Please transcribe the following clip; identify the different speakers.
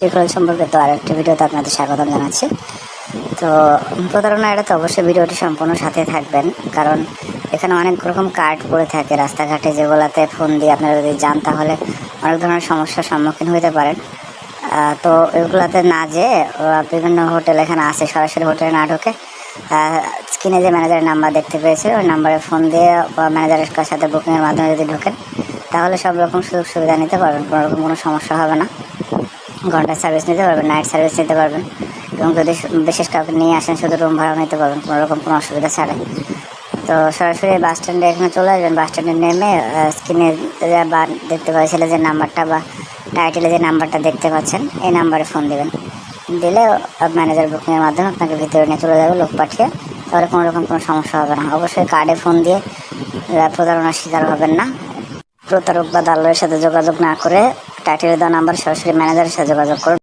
Speaker 1: Referral সম্পর্কে তো আরেকটি ভিডিওতে আপনাদের স্বাগতম জানাচ্ছি। তো প্রতারণা এড়াতে অবশ্যই ভিডিওটি সম্পূর্ণ সাথে থাকবেন, কারণ এখানে অনেক রকম কার্ড পড়ে থাকে রাস্তাঘাটে, যেগুলোতে ফোন দিয়ে আপনারা যদি যান তাহলে অনেক ধরনের সমস্যার সম্মুখীন হতে পারেন। তো এগুলোতে না যেয়ে বিভিন্ন হোটেল এখানে আছে, সরাসরি হোটেলে না ঢোকে স্ক্রিনে যে ম্যানেজারের নাম্বার দেখতে পেয়েছে ওই নাম্বারে ফোন দিয়ে ম্যানেজারের সাথে বুকিংয়ের মাধ্যমে যদি ঢোকেন তাহলে সব রকম সুযোগ সুবিধা নিতে পারবেন, কোনো রকম কোনো সমস্যা হবে না। ঘন্টার সার্ভিস নিতে পারবেন, নাইট সার্ভিস নিতে পারবেন, এবং যদি বিশেষ কাউকে নিয়ে আসেন শুধু রুম ভাড়া নিতে পারবেন কোনো রকম কোনো অসুবিধা ছাড়াই। তো সরাসরি বাস স্ট্যান্ডে এখানে চলে আসবেন। বাস স্ট্যান্ডে নেমে স্ক্রিনে বা দেখতে পাচ্ছিলেন যে নাম্বারটা বা টাইটেলে যে নাম্বারটা দেখতে পাচ্ছেন এই নাম্বারে ফোন দেবেন। দিলে ম্যানেজার বুকিংয়ের মাধ্যমে আপনাকে ভিতরে নিয়ে চলে যাবে লোক পাঠিয়ে, তাহলে কোনো রকম কোনো সমস্যা হবে না। অবশ্যই কার্ডে ফোন দিয়ে প্রতারণার শিকার হবেন না। প্রতারক বা দালালের সাথে যোগাযোগ না করে টাইটেলে দেওয়া নাম্বার সরাসরি ম্যানেজারের সাথে যোগাযোগ করুন।